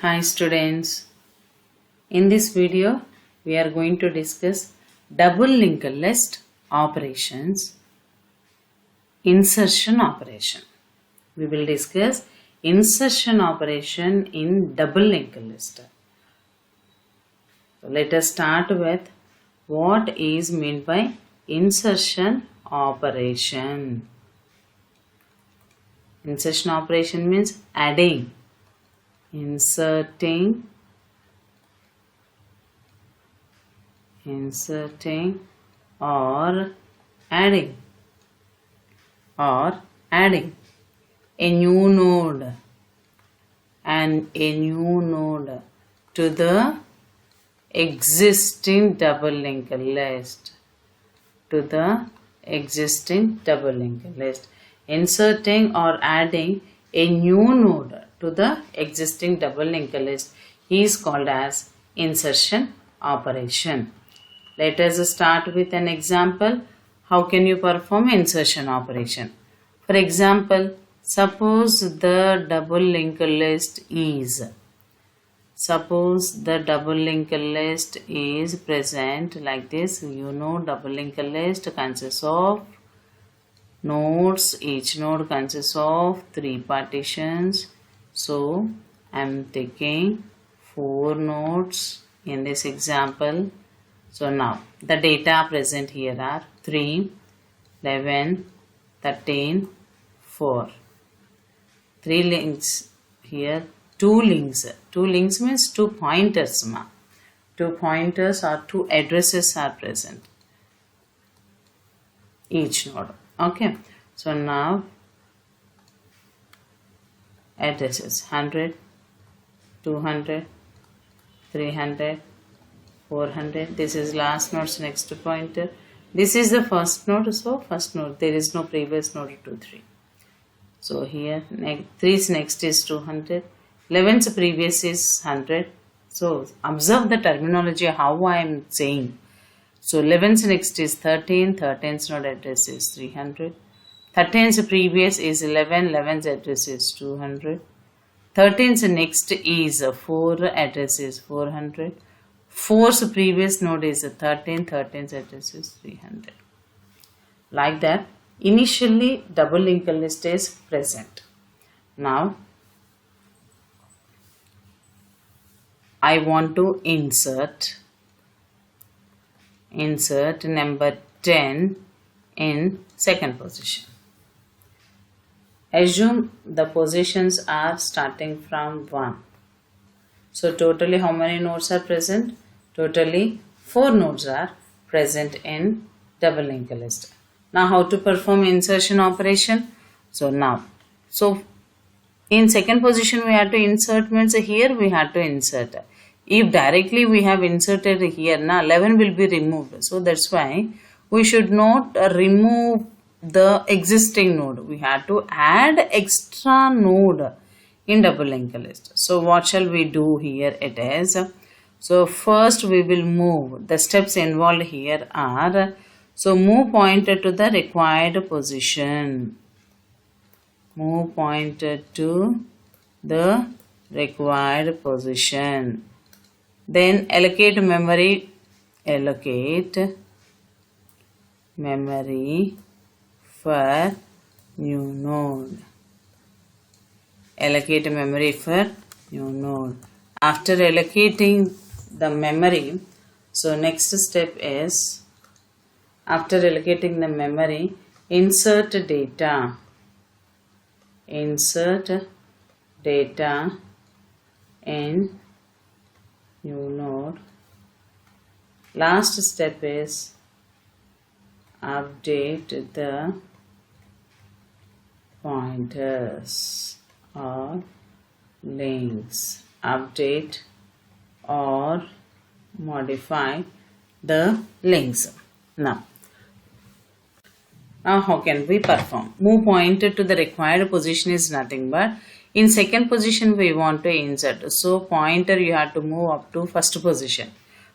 Hi students, in this video we are going to discuss double linked list operations, insertion operation. We will discuss insertion operation in double linked list. So let us start with what is meant by insertion operation. Insertion operation means adding, inserting or adding a new node to the existing double linked list. Inserting or adding a new node to the existing double linked list is called as insertion operation. Let us start with an example. How can you perform insertion operation? For example, suppose the double linked list is present like this. You know, double linked list consists of nodes. Each node consists of 3 partitions. So I am taking 4 nodes in this example. So now the data present here are 3, 11, 13, 4. 3 links here, 2 links. 2 links means 2 pointers. 2 pointers or 2 addresses are present each node. Okay. So now addresses 100, 200, 300, 400. This is last node's next pointer. This is the first node. So first node, there is no previous node 2, 3. So here 3's next is 200. 11's previous is 100. So observe the terminology how I am saying. So 11's next is 13. 13's node address is 300. 13's previous is 11. 11's address is 200. 13's next is 4. Address is 400. 4's previous node is 13. 13's address is 300. Like that, initially double linked list is present. Now I want to insert number 10 in second position. Assume the positions are starting from 1. So totally how many nodes are present? Totally 4 nodes are present in double linked list. Now how to perform insertion operation? So in second position we have to insert means here we have to insert. If directly we have inserted here, now 11 will be removed. So that's why we should not remove the existing node. We have to add extra node in double linked list. So what shall we do here? It is, so first we will move. The steps involved here are, so move pointer to the required position. Move pointer to the required position. Then allocate memory for new node. Allocate memory for new node. After allocating the memory, so next step is, after allocating the memory, insert data in new node. Last step is update the pointers or links. Update or modify the links. Now how can we perform? Move pointer to the required position is nothing but in second position we want to insert. So pointer you have to move up to first position.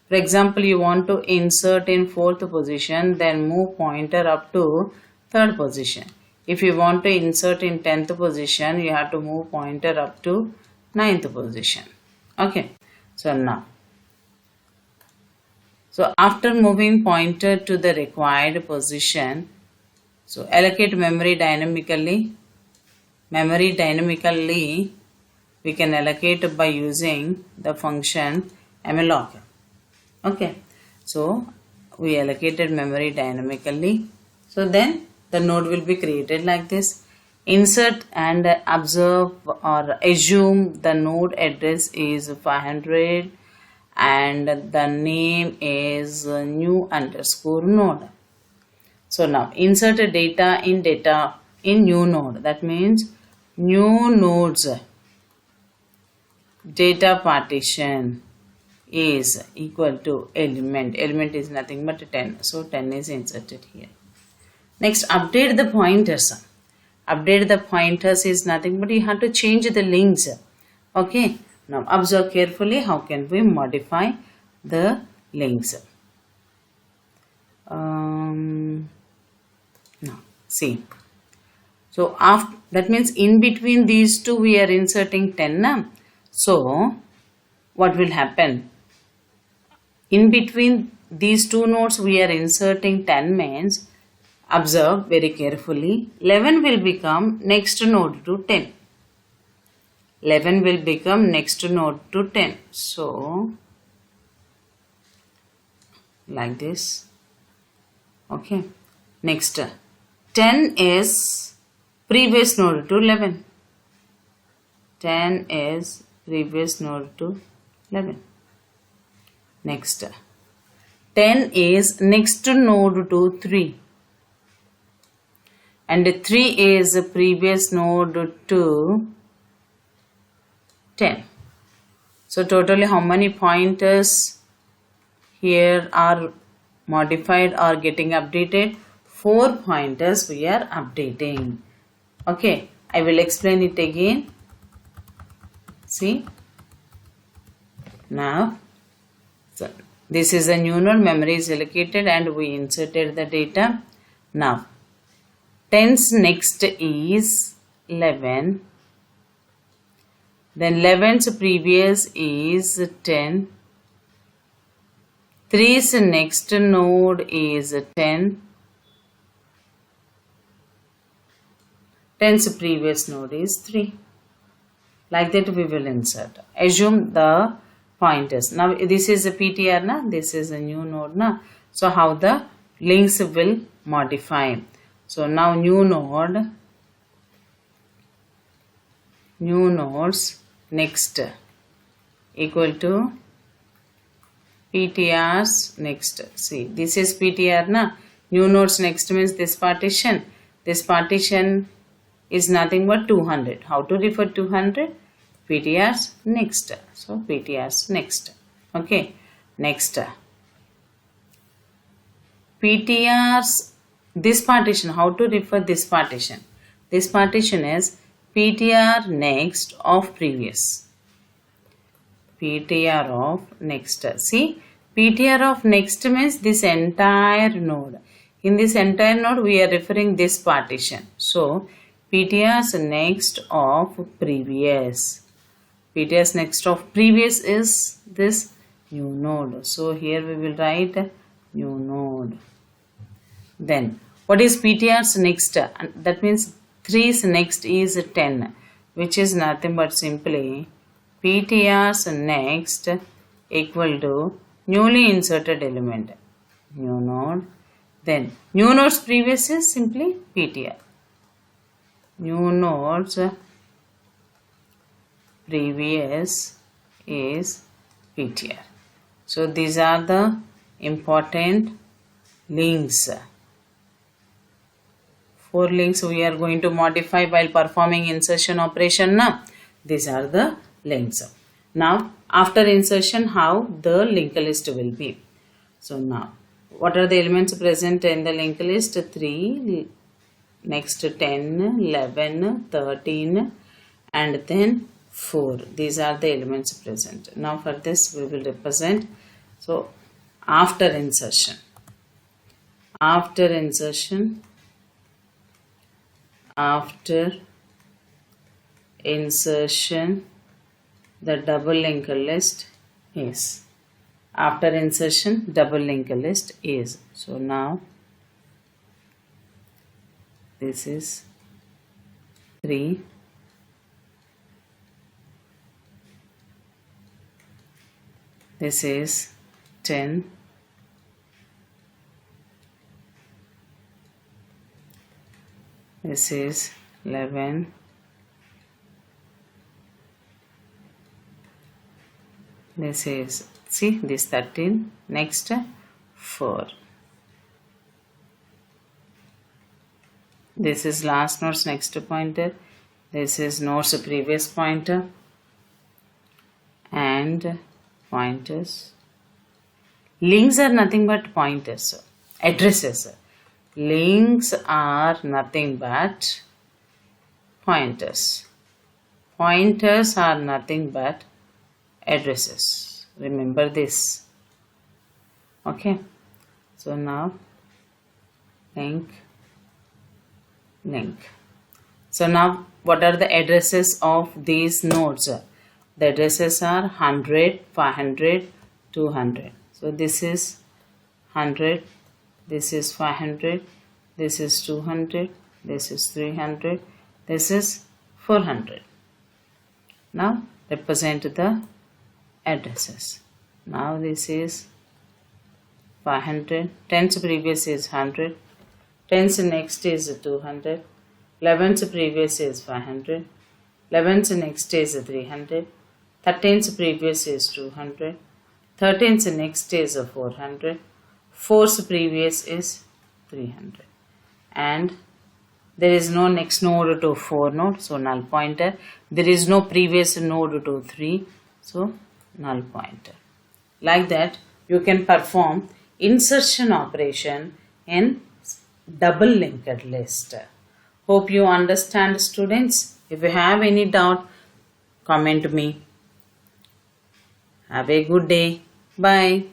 For example, you want to insert in fourth position, then move pointer up to third position. If you want to insert in 10th position, you have to move pointer up to 9th position. Okay, so now, so after moving pointer to the required position, so allocate memory dynamically. Memory dynamically we can allocate by using the function malloc. Okay, so we allocated memory dynamically. So then the node will be created like this. Insert and observe or assume the node address is 500 and the name is new underscore node. So now insert data in new node. That means new nodes data partition is equal to element. Element is nothing but 10. So 10 is inserted here. Next, update the pointers. Update the pointers is nothing but you have to change the links. Okay. Now observe carefully how can we modify the links. Now see. So after that means in between these two we are inserting 10 now. So what will happen? In between these two nodes we are inserting 10 means, observe very carefully, 11 will become next node to 10. 11 will become next node to 10. So like this. Okay. Next 10 is previous node to 11. 10 is previous node to 11. Next 10 is next node to 3 and 3 is previous node to 10. So totally how many pointers here are modified or getting updated? 4 pointers we are updating. Okay, I will explain it again. See, now so this is a new node, memory is allocated and we inserted the data. Now 10's next is 11, then 11's previous is 10, 3's next node is 10, 10's previous node is 3. Like that we will insert. Assume the pointers. Now this is a PTR na, this is a new node na. So how the links will modify. So now new nodes next equal to PTRs next. See, this is PTR na. New nodes next means this partition. This partition is nothing but 200. How to refer 200? PTRs next. So PTRs next. Okay. Next. PTRs this partition. How to refer this partition? This partition is PTR next of previous. PTR of next. See, PTR of next means this entire node. In this entire node we are referring this partition. So PTR's next of previous. PTR's next of previous is this new node. So here we will write new node. Then what is PTR's next? That means 3's next is 10, which is nothing but simply PTR's next equal to newly inserted element, new node. Then new node's previous is simply PTR. New node's previous is PTR. So these are the important links. 4 links we are going to modify while performing insertion operation now. These are the links. Now after insertion how the linked list will be. So now what are the elements present in the linked list? 3, next 10, 11, 13 and then 4. These are the elements present. Now for this we will represent. So after insertion the double linked list is. After insertion, double linked list is. So now this is 3. This is 10. This is 11. This is, see, this 13. Next 4. This is last node's next pointer. This is node's previous pointer. And pointers. Links are nothing but pointers. Addresses. Links are nothing but pointers. Pointers are nothing but addresses. Remember this. Okay. So now link. So now what are the addresses of these nodes? The addresses are 100, 500, 200. So this is 100, this is 500, this is 200, this is 300, this is 400. Now represent the addresses. Now this is 500, 10's previous is 100, 10's next is 200, 11's previous is 500, 11's next is 300, 13's previous is 200, 13's next is 400, 4's previous is 300. And there is no next node to 4 node, so null pointer. There is no previous node to 3, so null pointer. Like that, you can perform insertion operation in double linked list. Hope you understand, students. If you have any doubt, comment me. Have a good day. Bye.